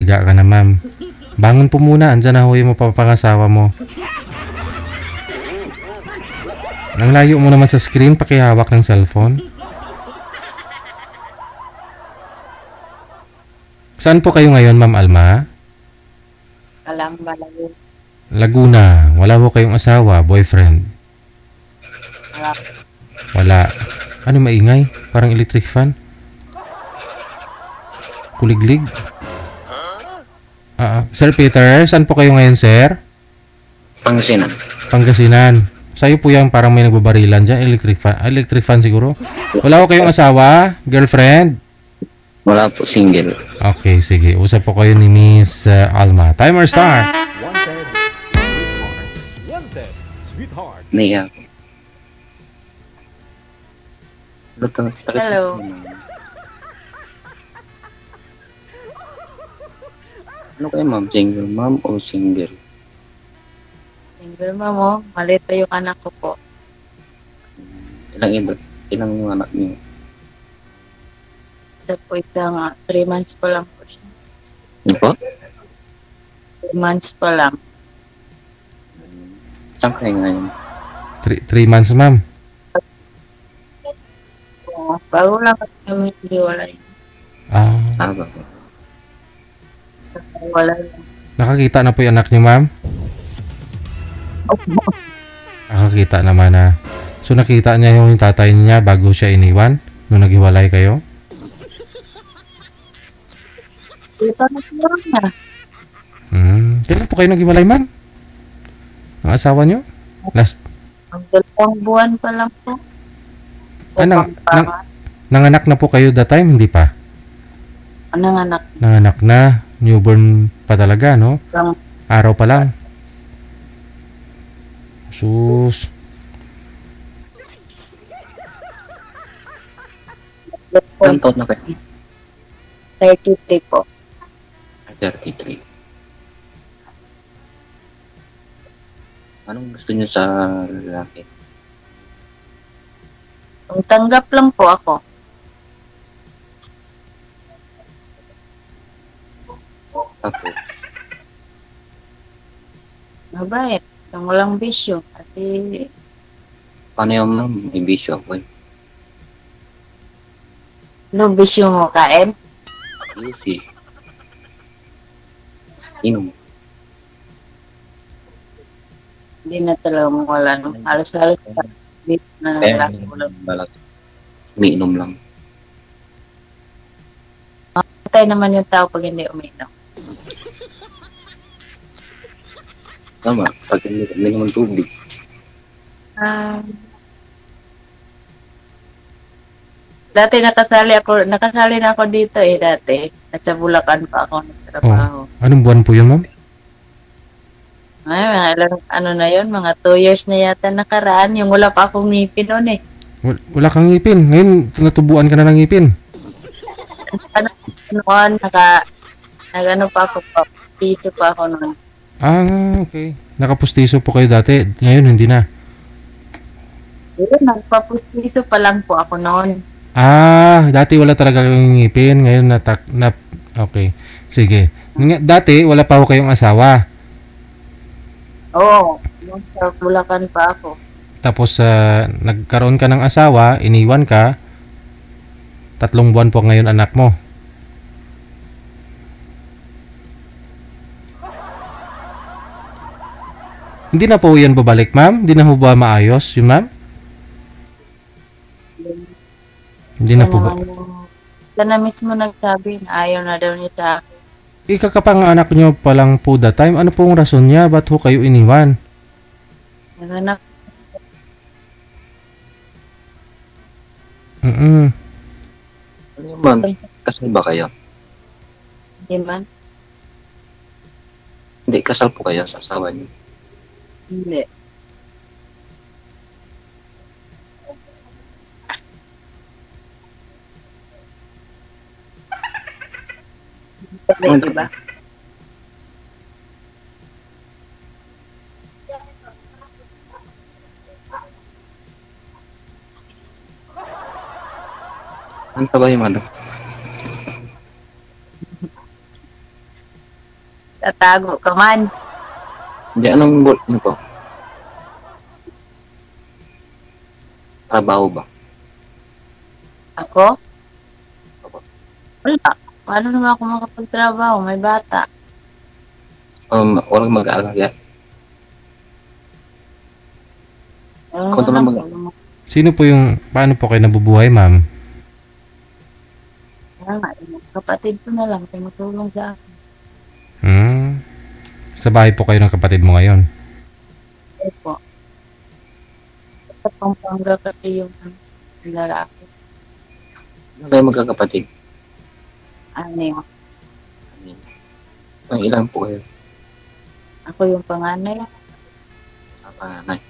Higa ka na, ma'am. Bangon po muna. Andyan na ho yung mapapangasawa mo. Ang layo mo naman sa screen, pakihawak ng cellphone. Saan po kayo ngayon, Ma'am Alma? Kalamba lang yun. Laguna. Wala ho kayong asawa, boyfriend? Wala. Wala. Ano maingay? Parang electric fan? Kuliglig? Sir Peter, saan po kayo ngayon, sir? Pangasinan. Pangasinan. Sa'yo po yung parang may nagbabarilan dyan. Electric fan. Electric fan siguro. Wala ko kayong asawa? Girlfriend? Wala po, single. Okay, sige. Usap po kayo ni Miss Alma. Timer start. Naiya ako. Hello. Ano kayo, ma'am? Single ma'am o single? Single ma'am, oh. Malito yung anak ko po. Ilang yung anak niyo? Isa po isang 3 months pa lang po siya. Ano po? 3 months pa lang. Saan kayo ngayon? 3 months, ma'am. Oo, bago lang kami hiwalay. Ba? Wala lang. Nakakita na po yung anak niyo, ma'am? Opo. Nakakita naman na. So, nakita niya yung tatay niya bago siya iniwan? Nung naghiwalay kayo? Ito na siguro na. Kailan po kayo naghiwalay, ma'am? Ang asawa niyo? Ang 2 buwan pa lang po. Nanganak na po kayo that time? Hindi pa? Anong anak? Nanganak na. Newborn pa talaga, no? Araw pa lang. Sus. Ilang taon na kayo? 33 po. 33. Anong gusto niyo sa lalaki? Ang tanggap lang po ako. Tapos, Mabait. Ang walang bisyo. Kasi paano yung ma'am? May bisyo ako eh. no bisyo mo kain? Easy. Inom. Hindi na talaga wala. No? Halos-halos na Kaya lalaki mo lang. umiinom lang. Patay naman yung tao pag hindi uminom. Tama, pag hindi naman tubig. Dati nakasali na ako dito dati. Nasa Bulacan pa ako nagtrabaho. Anong buwan po yun, ma'am? Ay, mga ano na yun, mga 2 years na yata nakaraan. Yung wala pa akong ngipin noon eh. Wala kang ngipin. Ngayon, natubuan ka na ng ngipin. Noon, nagano pa ako, piso pa ako noon. Okay. Nakapustiso po kayo dati. Ngayon, hindi na. Nagpapustiso pa lang po ako noon. Dati wala talaga kayong ngipin. Ngayon, okay. Sige. Dati, wala pa ho kayong asawa. Oo. Yung sa Bulacan pa ako. Tapos, nagkaroon ka ng asawa, iniwan ka. 3 buwan po ngayon anak mo. Hindi na po yan babalik, ma'am? Hindi na po ba maayos yun, ma'am? Hindi na po ba? Siya na mismo nagsabi na ayaw na daw niya sa akin. Ikakapanganak nyo pa lang po that time. Ano pong rason niya? Ba't ho kayo iniwan? Naganak. Mm-mm. Ma'am, kasal ba kayo? Hindi man. Hindi, kasal po kayo sa asawa niyo. Hindi. Diba? Ano ba yung ano? Tatago ka man. Hindi, anong work niyo po? Trabaho ba? Ako? Wala. Paano naman ako makapagtrabaho? May bata. Walang mag-aalaga. Ano Ikaw na naman lang. Sino po yung, paano po kayo nabubuhay, ma'am? Kaya nga, yung kapatid ko na lang tumutulong sa akin. Sa bahay po kayo ng kapatid mo ngayon? Opo. Sa Pampanga kasi yung lalaki. Ano kayo magkakapatid? Ano yun? Ang ilan po kayo? Ako yung panganay. Sa panganay.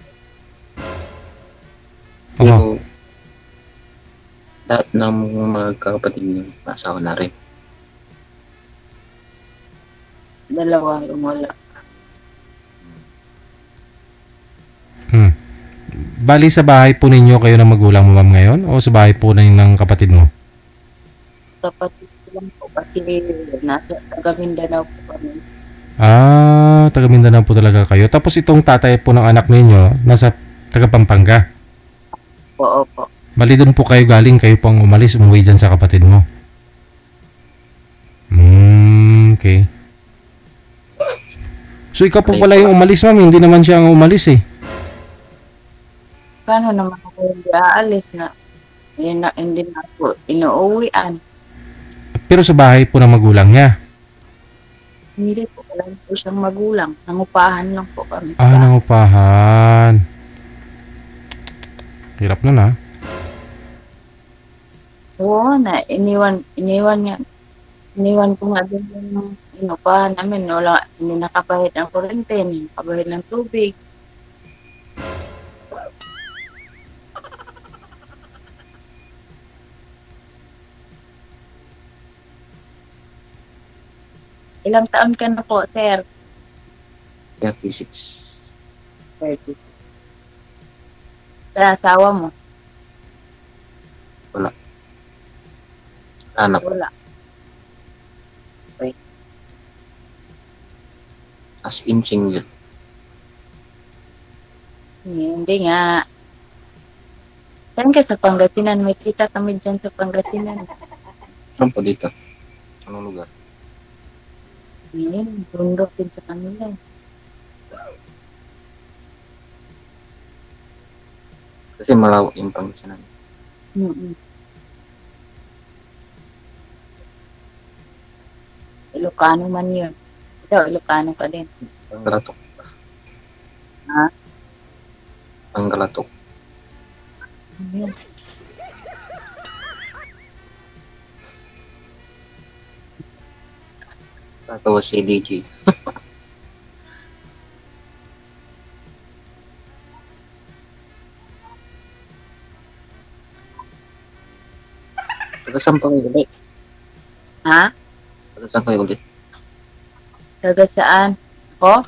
Oo. Pero, lahat ng mga kakapatid niyo, asawa na rin. Dalawa yung wala. Bali sa bahay po ninyo kayo ng magulang mo, ma'am, ngayon? O sa bahay po ng kapatid mo? Kapatid ko lang po kasi nasa taga Mindanao po kami. Taga Mindanao po talaga kayo. Tapos itong tatay po ng anak ninyo, nasa taga Pampanga. Opo. Bali doon po kayo galing, kayo pong umalis, umuwi dyan sa kapatid mo. Okay. So ikaw po pala yung umalis, ma'am, hindi naman siya ang umalis eh. Paano naman ako hindi aalis na? Hindi na ako inuuwian. Pero sa bahay po ng magulang niya. Hindi po, wala po siyang magulang. Nangupahan lang po kami. Nangupahan. Hirap nun ah. Oo na, iniwan niya. Iniwan ko nga din yung inupahan namin. Wala, hindi nakabahid ng kuryente, hindi nakabahid ng tubig. Ilang taon ka na po, sir? Kaya physics. 30. Sa asawa mo? Anak, Wala. as in single. Hindi nga. Saan ka sa Pangasinan? May kita kami dyan sa Pangasinan. Saan po dito? Anong lugar? Ngayon, bundok din sa kanila. Kasi malawak yung Pangasinan. Ilocano man yun. Ikaw, Ilocano ka din. Panggalatok. Ha? Panggalatok. Yun. Tatawa si DJ. Taga saan pa kayo ulit? Ha? Taga saan kayo ulit? Taga saan? Ako?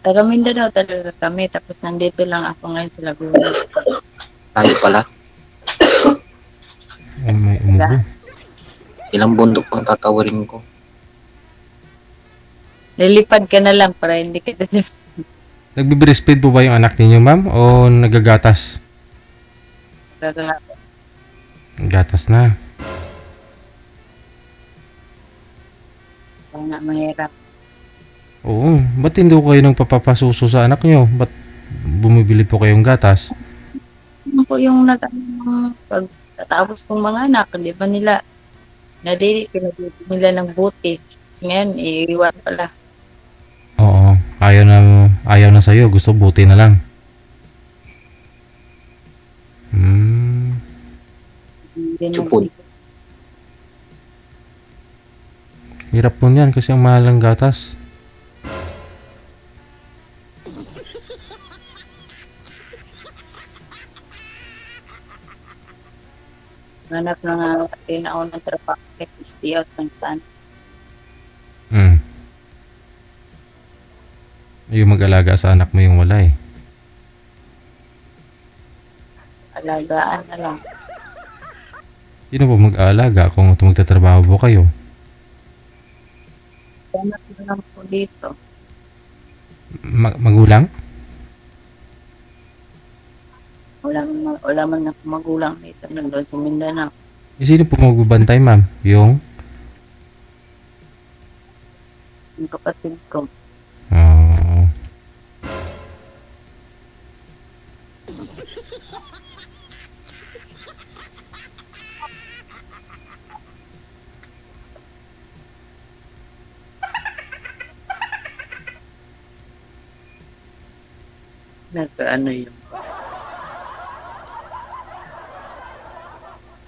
Taga Mindanao talaga kami. Tapos nandito lang ako ngayon sa Laguna. Tayo pala. Ay, may umubo. Ilang bundok pang tatawarin ko. Lilipad ka na lang para hindi ka dyan. Nagbe-breastfeed po ba yung anak ninyo, ma'am? O nagagatas? Taga Gatas na. nga mahirap. Oo. Ba't hindi ko kayo nang papapasuso sa anak nyo? Ba't bumibili po kayong gatas? Ako yung pag tatapos kong mga anak, di ba nila, pinagbuti nila ng buti. Ngayon, iiwan pala. Oo. Ayaw na sa'yo. Gusto buti na lang. Hindi na- Supod. Hirap po niyan kasi ang mahal ng gatas. Hanap na nga pinaunang trabaho kay stay out ng saan. Yung mag-alaga sa anak mo yung wala eh. Alagaan na lang. Sino po mag-aalaga kung magtatrabaho po kayo? Anak na lang po dito. Magulang? Wala man ako magulang dito nandun sa Mindanao. Sino po magbabantay, ma'am? Yung? Yung kapatid ko. Oh. Nagkaano yun.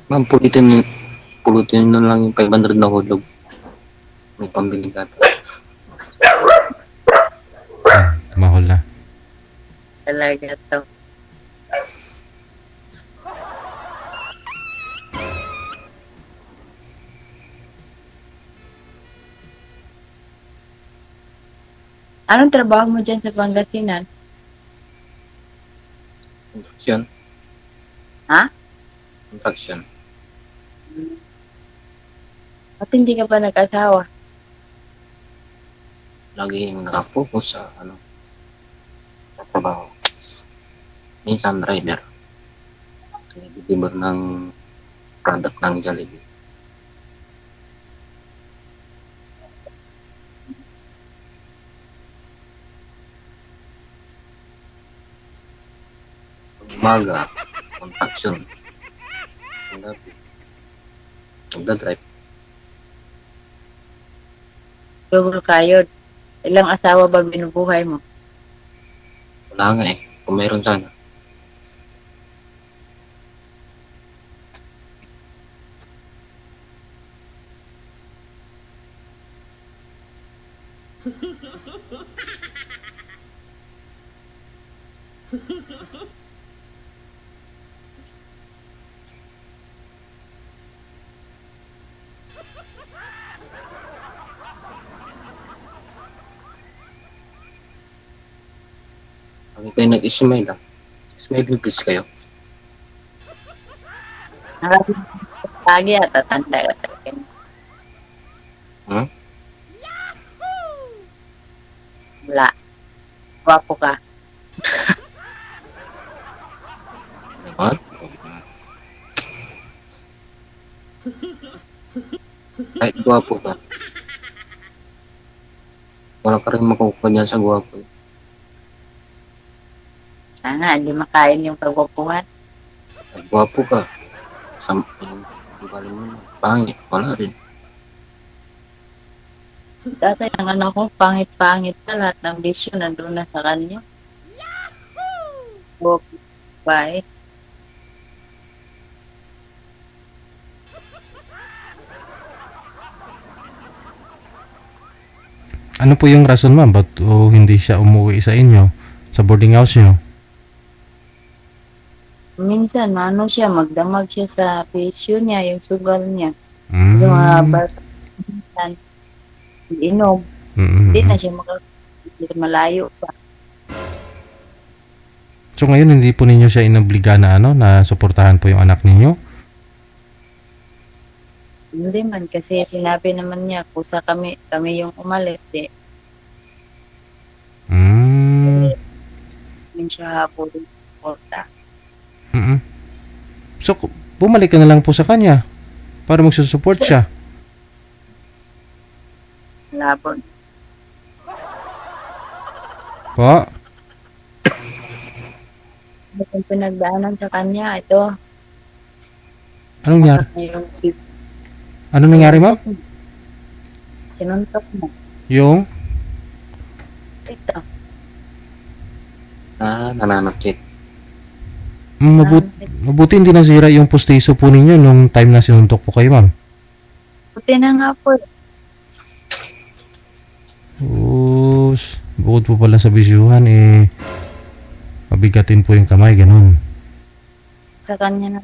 Ma'am, pulutin na lang yung 500 na hulog. May pambili ka. Tumahol na. Talaga to. Anong trabaho mo dyan sa Pangasinan? Construction. Ha? Construction. At hindi ka pa nag-asawa? Laging nakapokus sa sa trabaho. Minsan driver. Nag-deliver ng product ng Jollibee. Umaga, construction. Ang gabi, nagdadrive. Double kayod. Ilang asawa ba binubuhay mo? Wala nga eh. Kung meron sana. Pag kayo nag-smile lang. Smile please kayo. Lagi at tatanda ka talaga. Hmm? Wala. Wapo ka. What? Kahit gwapo ka. Wala ka rin makukuha niyan sa gwapo. Sana, hindi makain yung pagwapuhan. Kahit gwapo ka. Yung bali mo, pangit. Wala rin. Dati ang anak ko, pangit-pangit na lahat ng bisyo nandun na sa kanya. Bye. Ano po yung rason, ma'am? Ba't hindi siya umuwi sa inyo? Sa boarding house nyo? Minsan, siya, magdamag siya sa bisyo niya, yung sugal niya. Mm. Sa mga minsan, inom. Hindi na siya malayo pa. So ngayon hindi po ninyo siya inobliga na na suportahan po yung anak ninyo? Hindi man, kasi sinabi naman niya, kusa kami yung umalis eh. Hindi siya hapon suporta. So bumalik ka na lang po sa kanya para magsusupport siya. Labon. Po? Yung pinagdaanan sa kanya, ito. Anong nangyari? Yung Anong nangyari, ma'am? sinuntok mo. Yung? Ito. Nananakit. Mabuti hindi nasira yung pustiso po ninyo nung time na sinuntok po kayo, ma'am. Puti na nga po. Bukod po pala sa bisyuhan, mabigatin po yung kamay, ganun. Sa kanya na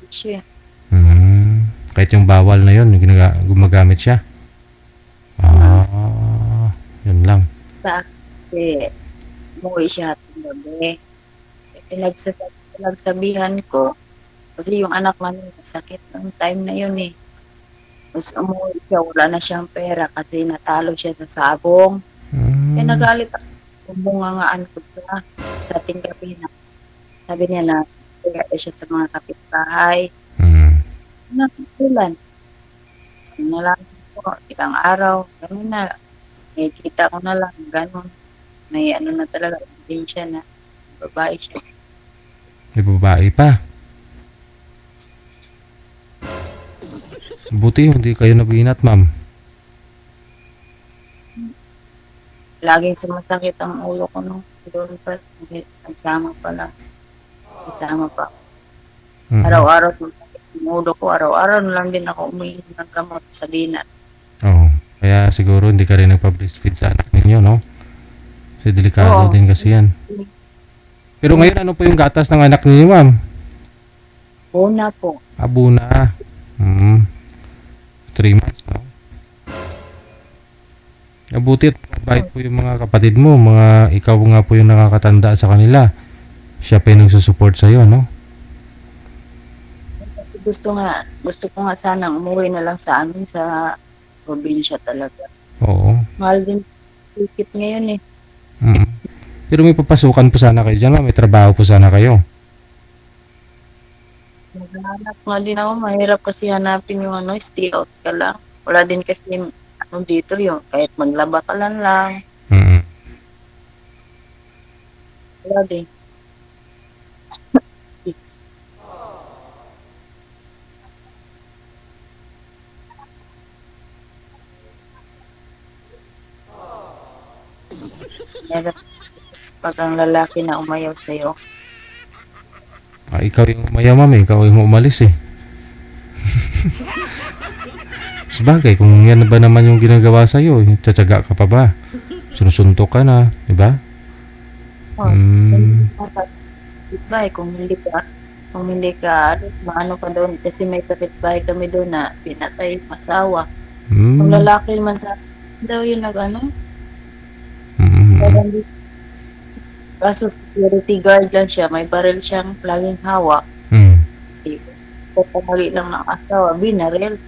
siya. Kahit yung bawal na yun, gumagamit siya. Yun lang. Sa akin, umuwi siya hatong gabi. Pinagsabihan ko, kasi yung anak namin sakit ng time na yun eh. Tapos umuwi siya, wala na siyang pera kasi natalo siya sa sabong. Kaya Hmm. nagalit ako. Bumungangaan ko siya sa ating gabi na. Sabi niya na kaya siya sa mga kapitbahay. Hmm. Nakukulan. Sinala ko, ilang araw, gano'n na. May kita ko na lang, gano'n. May ano na talaga, din siya na babae siya. May babae pa. Buti hindi kayo nabinat, ma'am. Laging sumasakit ang ulo ko nung doon pa. Nagsama pa lang. Nagsama pa. Mhm. Araw-araw sumasakit ang ulo ko. Araw-araw na lang din ako umiinom ng gamot sa dinat. Oo. Kaya siguro hindi ka rin nagpa-breastfeed sa anak ninyo, no? Kasi delikado Oo. din kasi yan. Pero ngayon, ano po yung gatas ng anak ninyo, ma'am? Una po. Abuna. 3 months, no? Mabuti at mabait po yung mga kapatid mo. Ikaw nga po yung nakakatanda sa kanila. Siya pa yung nagsusupport sa'yo, no? Gusto ko nga sanang umuwi na lang sa amin sa probinsya talaga. Oo. Mahal din ticket ngayon eh. Mm. Pero may papasukan po sana kayo dyan, ma'am. May trabaho po sana kayo. Naghahanap nga din ako. Mahirap kasi hanapin yung ano, stay out ka lang. Wala din kasi ano dito yung kahit maglaba ka lang. Mm. Wala din. Mahirap pag ang lalaki na umayaw sa'yo. Ikaw yung umayaw, ma'am. Ikaw yung umalis, eh. Sabagay, kung yan ba naman yung ginagawa sa'yo, tsatsaga ka pa ba? Sinusuntok ka na, di ba? Kapitbahay, kung hindi ka, maano ka doon, kasi may kapitbahay kami doon na pinatay, masawa. Kung lalaki man sa daw yung nag-ano, kaso security guard lang siya, may baril siyang laging hawak. Pagkamali lang ng asawa, binaril.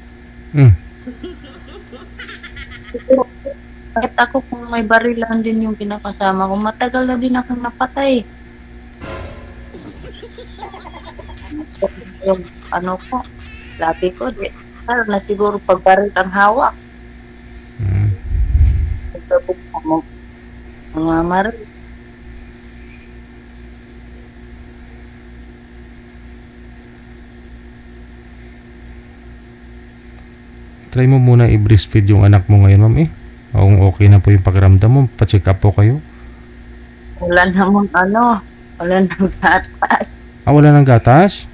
Kahit ako kung may baril lang din yung kinakasama ko, matagal na din akong napatay. Yung ano ko, labi ko, parang na siguro pag baril ang hawak. Pagkabuk mo, mga maril. Try mo muna i-breastfeed yung anak mo ngayon, ma'am, eh. Kung okay na po yung pakiramdam mo, pa-check up po kayo. Wala namang wala nang gatas. Wala nang gatas?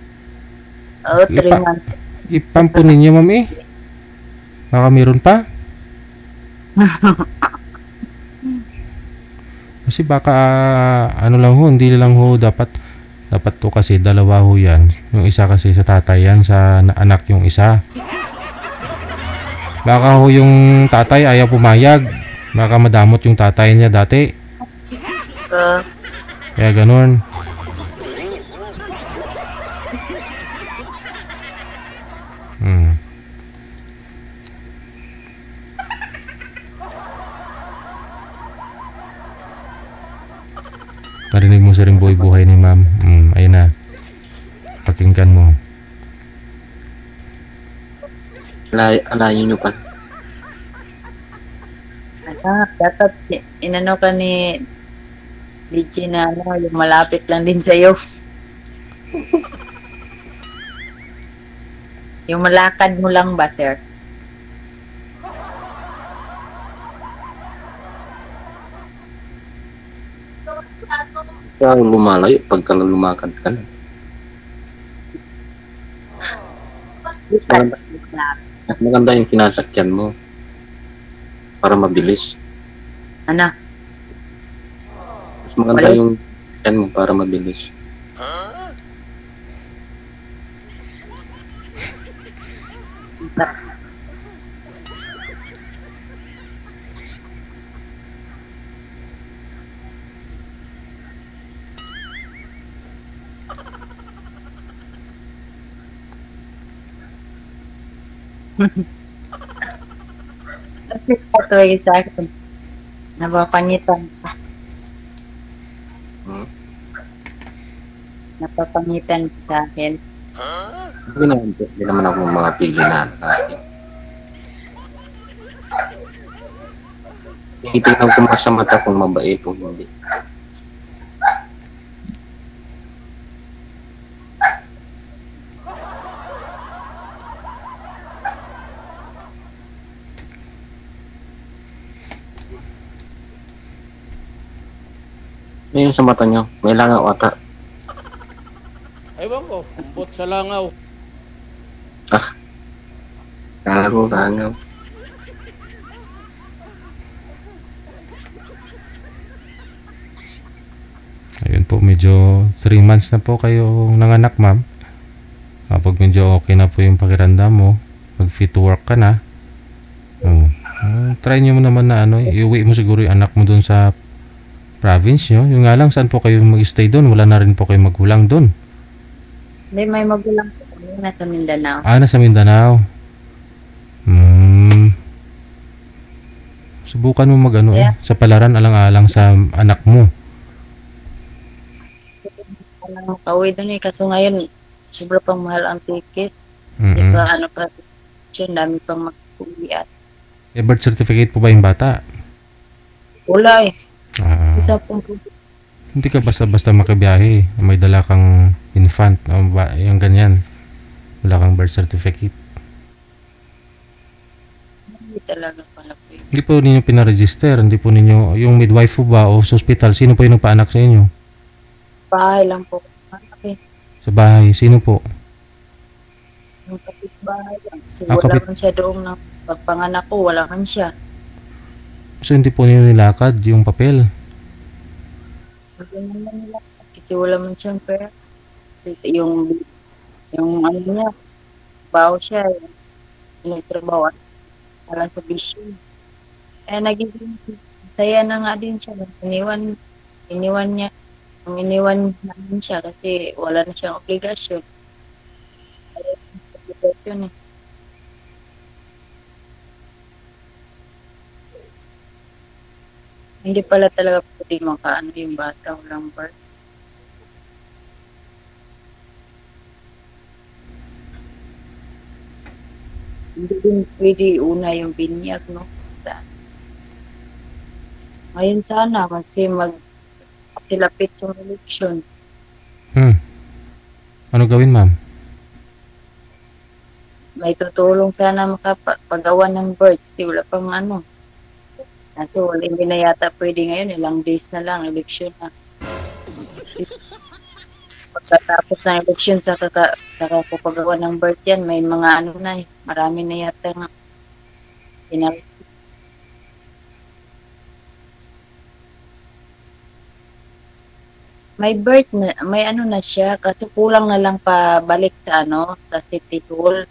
Oo, 3 months. Ipampo ninyo, ma'am, eh. Baka meron pa? Kasi baka, lang ho, hindi lang ho, dapat to kasi dalawa ho yan. Yung isa kasi sa tatay yan, sa anak yung isa. Baka ho yung tatay ayaw pumayag. Baka madamot yung tatay niya dati. Kaya ganun. Narinig mo sa rin buhay ni ma'am. Ayun na. Pakinggan mo. Alayin nyo pa. Dapat inano ka ni DJ na yung malapit lang din sa'yo. Yung malakad mo lang ba, sir? Kaya lumalayo pagka lumakad ka na. At maganda yung kinasakyan mo para mabilis. Ano? Mas maganda yung sakyan mo para mabilis. Kasi patuloy sa akin. Napapangitan ka. Hmm? Napapangitan ka sa akin. Hindi naman ako mga pili na. Titignan ko mas sa mata kung mabait o hindi. Ngayon sa mata nyo, may langaw ata. Ewan ko, umbot sa langaw. Langaw. Ayun po, medyo 3 months na po kayo nanganak, ma'am. Kapag medyo okay na po yung pakiramdam mo, mag-fit to work ka na. Try nyo mo naman na iuwi mo siguro yung anak mo doon sa province nyo. Yung nga lang, saan po kayo mag-stay doon? Wala na rin po kayo magulang doon. Hindi, may magulang ko kami nasa Mindanao. Nasa Mindanao. Subukan mo Yeah. sa palaran alang-alang sa anak mo. Walang kauwi doon kaso ngayon, sobra pang mahal ang ticket. Mm-mm. Diba, pa, yun, dami pang mag-uwian. Birth certificate po ba yung bata? Wala eh. Isa pong Hindi ka basta-basta makabiyahe. May dala kang infant. Yung ganyan. Wala kang birth certificate. hindi talaga pala po yun. Hindi po ninyo pinaregister. Hindi po ninyo, yung midwife po ba o sa hospital, sino po yung nagpaanak sa inyo? Bahay lang po. Okay. Sa bahay, sino po? Yung kapitbahay lang. Kasi Ah, wala man siya doon ng pagpanganak ko, wala man siya. So hindi po ninyo nilakad yung papel? Hindi naman nila. Kasi wala man siyang pera. Kasi yung ano niya, baho siya. Yung trabaho para sa bisyo. Nagiging saya na nga din siya. Iniwan niya. Iniwan namin siya kasi wala na siyang obligasyon. Obligasyon eh. Hindi pala talaga pwede makaano yung bata, walang birth. Hindi din pwede una yung binyag, no? Ngayon sana kasi silapit yung eleksyon. Ano gawin, ma'am? May tutulong sana makapagawa ng birth kasi wala pang ano. Kaso hindi na yata pwede ngayon, ilang days na lang, eleksyon na. Pagkatapos ng eleksyon sa kakapagawa ng birth yan, may mga ano na marami na yata nga. May birth na, may ano na siya, kasi kulang na lang pabalik sa sa City Hall.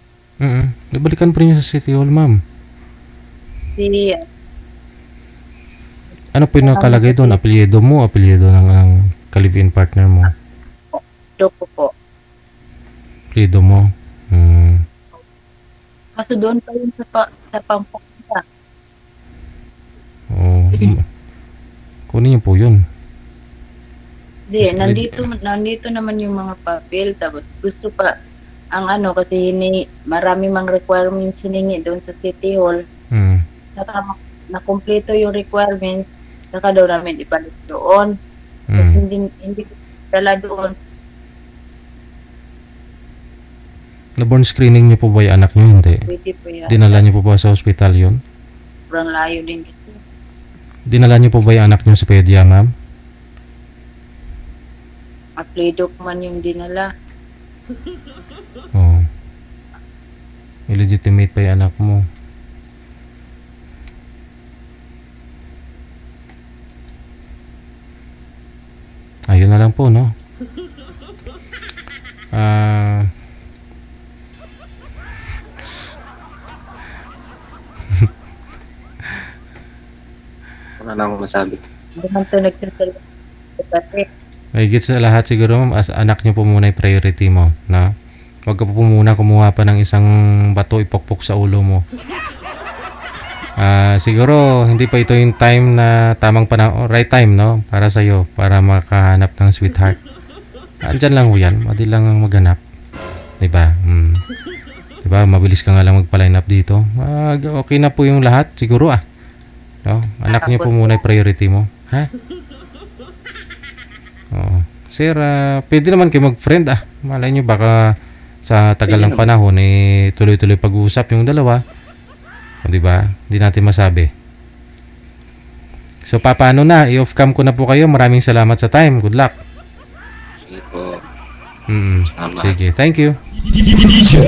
Nabalikan pa rin sa City Hall, ma'am. Ano po yung nakalagay doon? Apelyido mo, apelyido ng ka-live-in partner mo? Doko po. Apelyido mo? Kaso doon pa yun sa Pampanga. Kunin niyo po yun. Hindi, nandito naman yung mga papel, tapos gusto pa, ang kasi marami mang requirements hiningi doon sa City Hall. Saka nakumpleto yung requirements, saka daw namin ibalik doon. Kasi hindi dala doon. Na-born screening niyo po ba yung anak niyo? Hindi. Pwede po yan. Dinala niyo po ba sa hospital yun? Sobrang layo din kasi. Dinala niyo po ba yung anak niyo sa pedya, ma'am? Applido ko man yung dinala. Illegitimate pa yung anak mo. Ayun na lang po, no? Wala na akong masabi. Hindi man ito nagsasalita. Higit sa lahat siguro, ma'am, as anak niyo po muna yung priority mo, na wag ka po muna kumuha pa ng isang bato ipokpok sa ulo mo. Siguro hindi pa ito yung time na tamang panahon, right time, no? Para sa'yo, para makahanap ng sweetheart. Andyan lang ho yan, madali lang ang maghanap. Diba? Diba, mabilis ka nga lang magpa-line up dito. Okay na po yung lahat, siguro no? Anak niyo po muna yung priority mo. Ha? Oo. Sir, pwede naman kayo mag-friend Malay nyo baka sa tagal ng panahon tuloy-tuloy pag-uusap yung dalawa. O diba? Hindi natin masabi. So paano na? I-off cam ko na po kayo. Maraming salamat sa time. Good luck. Sige po. Sige. Thank you. DJ Joe.